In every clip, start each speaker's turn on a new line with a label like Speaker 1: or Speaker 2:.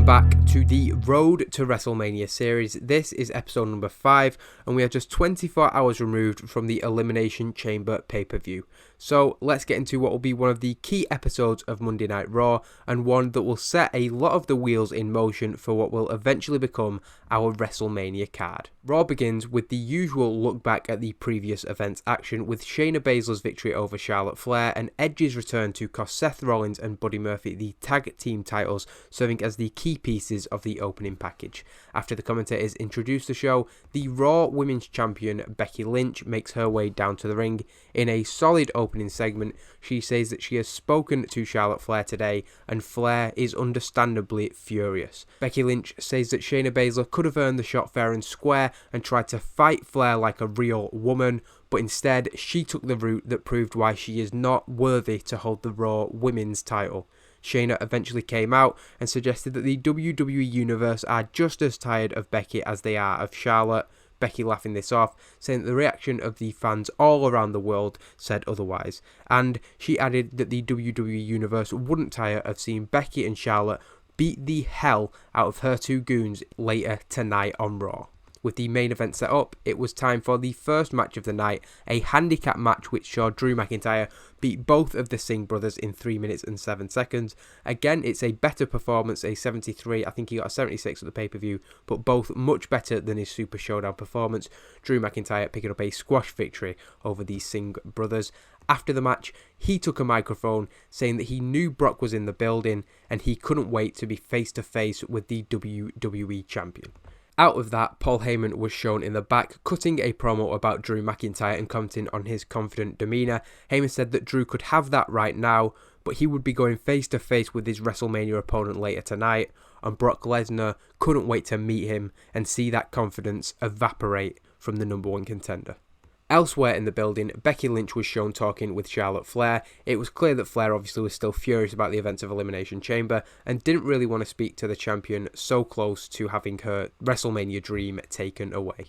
Speaker 1: back to the Road to WrestleMania series. This is episode number 5, and we are just 24 hours removed from the Elimination Chamber pay-per-view. So let's get into what will be one of the key episodes of Monday Night Raw, and one that will set a lot of the wheels in motion for what will eventually become our WrestleMania card. Raw begins with the usual look back at the previous event's action, with Shayna Baszler's victory over Charlotte Flair and Edge's return to cost Seth Rollins and Buddy Murphy the tag team titles, serving as the key pieces of the opening package. After the commentators introduce the show, the Raw Women's Champion Becky Lynch makes her way down to the ring. In a solid opening segment, she says that she has spoken to Charlotte Flair today, and Flair is understandably furious. Becky Lynch says that Shayna Baszler could have earned the shot fair and square and tried to fight Flair like a real woman, but instead she took the route that proved why she is not worthy to hold the Raw Women's title. Shayna eventually came out and suggested that the WWE Universe are just as tired of Becky as they are of Charlotte. Becky laughing this off, saying that the reaction of the fans all around the world said otherwise. And she added that the WWE Universe wouldn't tire of seeing Becky and Charlotte beat the hell out of her two goons later tonight on Raw. With the main event set up, it was time for the first match of the night, a handicap match which saw Drew McIntyre beat both of the Singh brothers in 3 minutes and 7 seconds. Again, it's a better performance, a 73, I think he got a 76 at the pay-per-view, but both much better than his Super Showdown performance. Drew McIntyre picking up a squash victory over the Singh brothers. After the match, he took a microphone saying that he knew Brock was in the building and he couldn't wait to be face to face with the WWE Champion. Out of that, Paul Heyman was shown in the back, cutting a promo about Drew McIntyre and commenting on his confident demeanour. Heyman said that Drew could have that right now, but he would be going face to face with his WrestleMania opponent later tonight, and Brock Lesnar couldn't wait to meet him and see that confidence evaporate from the number one contender. Elsewhere in the building, Becky Lynch was shown talking with Charlotte Flair. It was clear that Flair obviously was still furious about the events of Elimination Chamber and didn't really want to speak to the champion so close to having her WrestleMania dream taken away.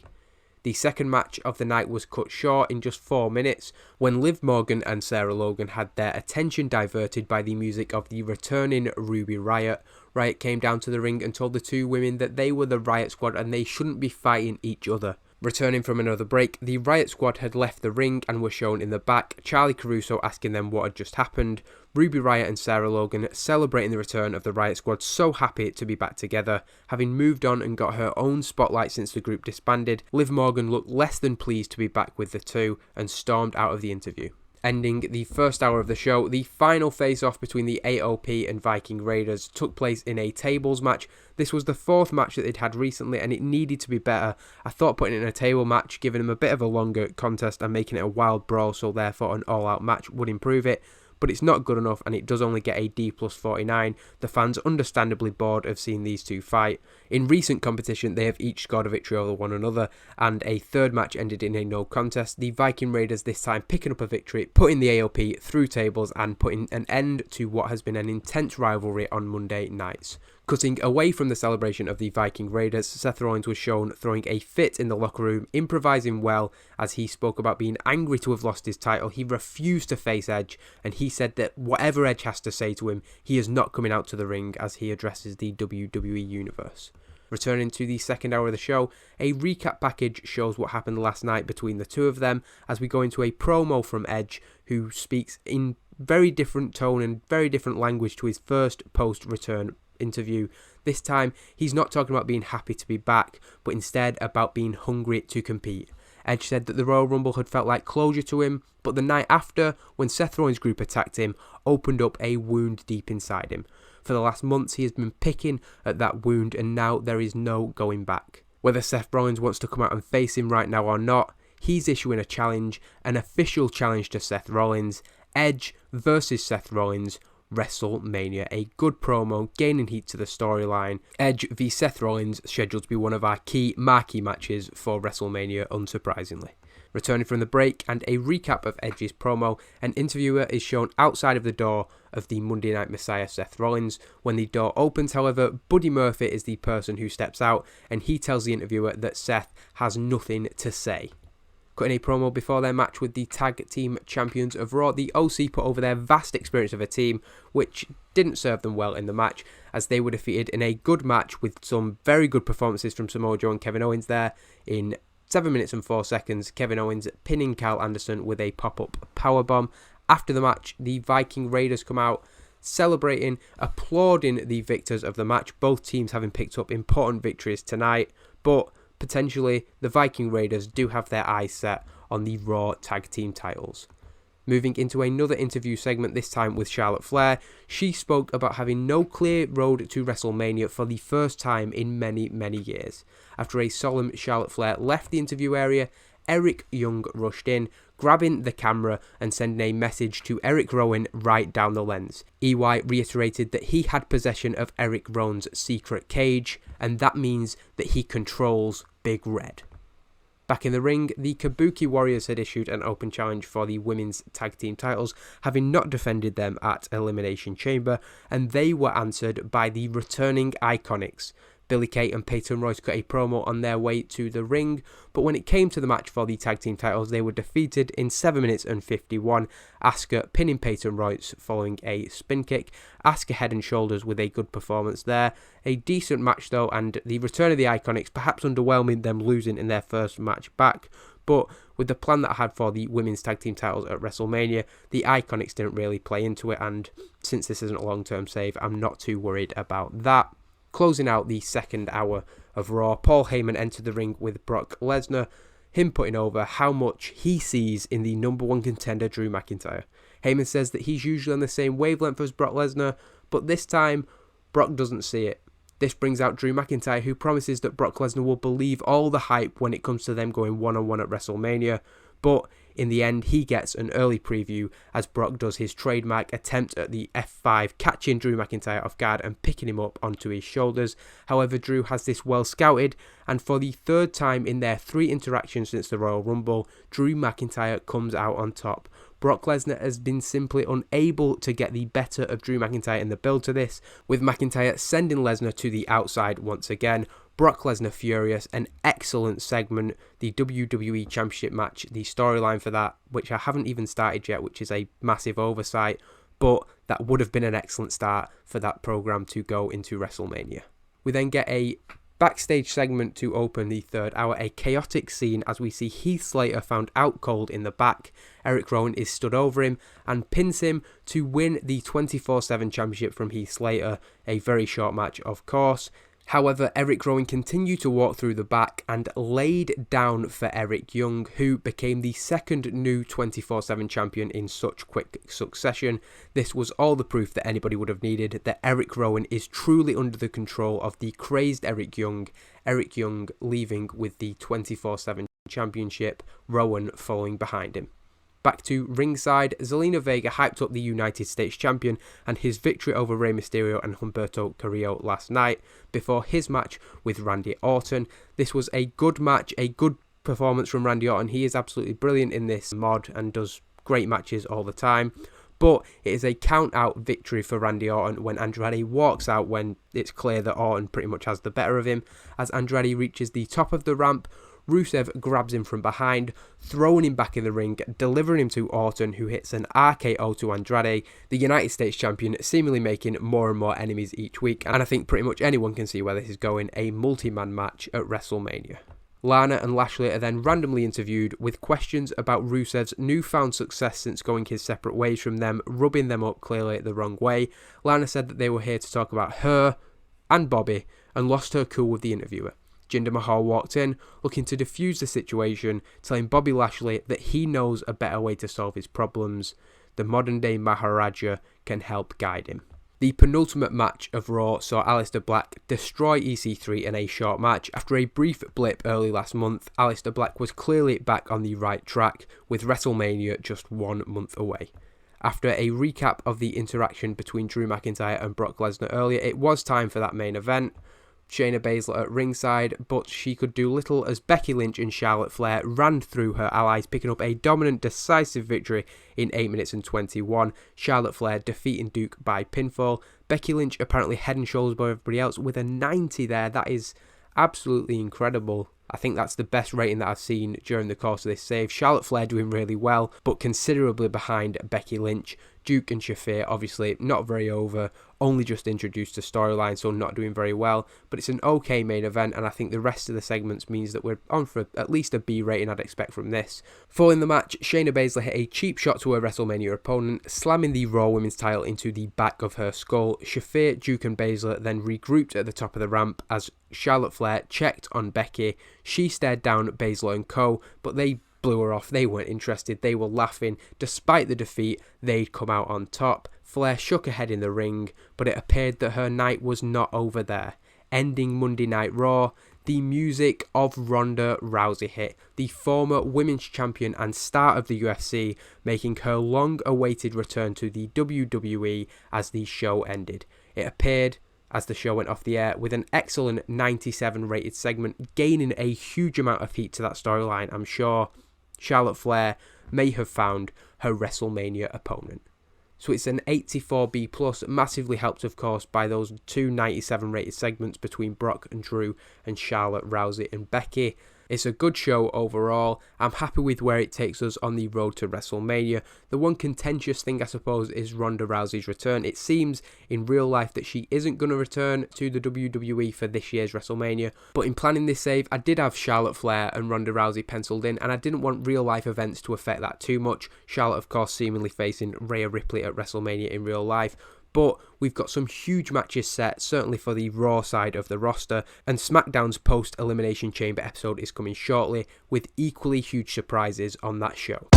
Speaker 1: The second match of the night was cut short in just 4 minutes when Liv Morgan and Sarah Logan had their attention diverted by the music of the returning Ruby Riott. Riott came down to the ring and told the two women that they were the Riott Squad and they shouldn't be fighting each other. Returning from another break, the Riott Squad had left the ring and were shown in the back, Charlie Caruso asking them what had just happened, Ruby Riott and Sarah Logan celebrating the return of the Riott Squad, so happy to be back together. Having moved on and got her own spotlight since the group disbanded, Liv Morgan looked less than pleased to be back with the two and stormed out of the interview. Ending the first hour of the show, the final face-off between the AOP and Viking Raiders took place in a tables match. This was the fourth match that they'd had recently and it needed to be better. I thought putting it in a table match, giving them a bit of a longer contest and making it a wild brawl, so therefore an all-out match would improve it. But it's not good enough and it does only get a D+49. The fans understandably bored of seeing these two fight. In recent competition, they have each scored a victory over one another, and a third match ended in a no contest. The Viking Raiders this time picking up a victory, putting the AOP through tables and putting an end to what has been an intense rivalry on Monday nights. Cutting away from the celebration of the Viking Raiders, Seth Rollins was shown throwing a fit in the locker room, improvising well as he spoke about being angry to have lost his title. He refused to face Edge, and he said that whatever Edge has to say to him, he is not coming out to the ring as he addresses the WWE Universe. Returning to the second hour of the show, a recap package shows what happened last night between the two of them as we go into a promo from Edge, who speaks in very different tone and very different language to his first post-return interview. This time, he's not talking about being happy to be back, but instead about being hungry to compete. Edge said that the Royal Rumble had felt like closure to him, but the night after, when Seth Rollins' group attacked him, opened up a wound deep inside him. For the last months, he has been picking at that wound, and now there is no going back. Whether Seth Rollins wants to come out and face him right now or not, he's issuing a challenge, an official challenge to Seth Rollins. Edge versus Seth Rollins, WrestleMania. A good promo, gaining heat to the storyline. Edge v Seth Rollins scheduled to be one of our key marquee matches for WrestleMania, unsurprisingly. Returning from the break and a recap of Edge's promo, an interviewer is shown outside of the door of the Monday Night Messiah Seth Rollins. When the door opens, however, Buddy Murphy is the person who steps out and he tells the interviewer that Seth has nothing to say. Cutting a promo before their match with the tag team champions of Raw, the OC put over their vast experience of a team, which didn't serve them well in the match, as they were defeated in a good match with some very good performances from Samoa Joe and Kevin Owens there in 7 minutes and 4 seconds. Kevin Owens pinning Kyle Anderson with a pop-up powerbomb. After the match, the Viking Raiders come out, celebrating, applauding the victors of the match, both teams having picked up important victories tonight, but potentially the Viking Raiders do have their eyes set on the Raw tag team titles. Moving into another interview segment, this time with Charlotte Flair, she spoke about having no clear road to WrestleMania for the first time in many, many years. After a solemn Charlotte Flair left the interview area, Eric Young rushed in, grabbing the camera and sending a message to Eric Rowan right down the lens. EY reiterated that he had possession of Eric Rowan's secret cage, and that means that he controls Big Red. Back in the ring, the Kabuki Warriors had issued an open challenge for the women's tag team titles, having not defended them at Elimination Chamber, and they were answered by the returning Iconics. Billie Kay and Peyton Royce cut a promo on their way to the ring, but when it came to the match for the tag team titles, they were defeated in 7 minutes and 51, Asuka pinning Peyton Royce following a spin kick, Asuka head and shoulders with a good performance there. A decent match though, and the return of the Iconics perhaps underwhelming, them losing in their first match back, but with the plan that I had for the women's tag team titles at WrestleMania, the Iconics didn't really play into it, and since this isn't a long-term save, I'm not too worried about that. Closing out the second hour of Raw, Paul Heyman entered the ring with Brock Lesnar, him putting over how much he sees in the number one contender Drew McIntyre. Heyman says that he's usually on the same wavelength as Brock Lesnar, but this time Brock doesn't see it. This brings out Drew McIntyre, who promises that Brock Lesnar will believe all the hype when it comes to them going one-on-one at WrestleMania, but in the end, he gets an early preview as Brock does his trademark attempt at the F5, catching Drew McIntyre off guard and picking him up onto his shoulders. However, Drew has this well scouted, and for the third time in their 3 interactions since the Royal Rumble, Drew McIntyre comes out on top. Brock Lesnar has been simply unable to get the better of Drew McIntyre in the build to this, with McIntyre sending Lesnar to the outside once again. Brock Lesnar furious, an excellent segment, the WWE Championship match, the storyline for that, which I haven't even started yet, which is a massive oversight, but that would have been an excellent start for that program to go into WrestleMania. We then get a backstage segment to open the third hour, a chaotic scene as we see Heath Slater found out cold in the back. Eric Rowan is stood over him and pins him to win the 24/7 championship from Heath Slater, a very short match of course. However, Eric Rowan continued to walk through the back and laid down for Eric Young, who became the second new 24/7 champion in such quick succession. This was all the proof that anybody would have needed, that Eric Rowan is truly under the control of the crazed Eric Young leaving with the 24/7 championship, Rowan following behind him. Back to ringside, Zelina Vega hyped up the United States champion and his victory over Rey Mysterio and Humberto Carrillo last night before his match with Randy Orton. This was a good match, a good performance from Randy Orton. He is absolutely brilliant in this mod and does great matches all the time. But it is a count-out victory for Randy Orton when Andrade walks out when it's clear that Orton pretty much has the better of him. As Andrade reaches the top of the ramp, Rusev grabs him from behind, throwing him back in the ring, delivering him to Orton, who hits an RKO to Andrade, the United States champion, seemingly making more and more enemies each week, and I think pretty much anyone can see where this is going, a multi-man match at WrestleMania. Lana and Lashley are then randomly interviewed with questions about Rusev's newfound success since going his separate ways from them, rubbing them up clearly the wrong way. Lana said that they were here to talk about her and Bobby, and lost her cool with the interviewer. Jinder Mahal walked in, looking to defuse the situation, telling Bobby Lashley that he knows a better way to solve his problems. The modern-day Maharaja can help guide him. The penultimate match of Raw saw Aleister Black destroy EC3 in a short match. After a brief blip early last month, Aleister Black was clearly back on the right track, with WrestleMania just 1 month away. After a recap of the interaction between Drew McIntyre and Brock Lesnar earlier, it was time for that main event. Shayna Baszler at ringside, but she could do little as Becky Lynch and Charlotte Flair ran through her allies, picking up a dominant, decisive victory in 8 minutes and 21. Charlotte Flair defeating Duke by pinfall. Becky Lynch apparently head and shoulders above everybody else with a 90 there. That is absolutely incredible. I think that's the best rating that I've seen during the course of this save. Charlotte Flair doing really well, but considerably behind Becky Lynch. Duke and Shafir obviously not very over, only just introduced to storyline, so not doing very well. But it's an okay main event, and I think the rest of the segments means that we're on for at least a B rating I'd expect from this. Following the match, Shayna Baszler hit a cheap shot to her WrestleMania opponent, slamming the Raw Women's title into the back of her skull. Shafir, Duke and Baszler then regrouped at the top of the ramp as Charlotte Flair checked on Becky. She stared down Baszler and co, but they blew her off. They weren't interested. They were laughing. Despite the defeat, they'd come out on top. Flair shook her head in the ring, but it appeared that her night was not over there. Ending Monday Night Raw, the music of Ronda Rousey hit, the former women's champion and star of the UFC, making her long-awaited return to the WWE as the show ended. It appeared as the show went off the air with an excellent 97 rated segment, gaining a huge amount of heat to that storyline. I'm sure Charlotte Flair may have found her WrestleMania opponent. So it's an 84B+, massively helped of course by those two 97 rated segments between Brock and Drew and Charlotte, Rousey and Becky. It's a good show overall. I'm happy with where it takes us on the road to WrestleMania. The one contentious thing I suppose is Ronda Rousey's return. It seems in real life that she isn't going to return to the WWE for this year's WrestleMania, but in planning this save I did have Charlotte Flair and Ronda Rousey penciled in, and I didn't want real life events to affect that too much. Charlotte of course seemingly facing Rhea Ripley at WrestleMania in real life. But we've got some huge matches set, certainly for the Raw side of the roster, and SmackDown's post-Elimination Chamber episode is coming shortly, with equally huge surprises on that show.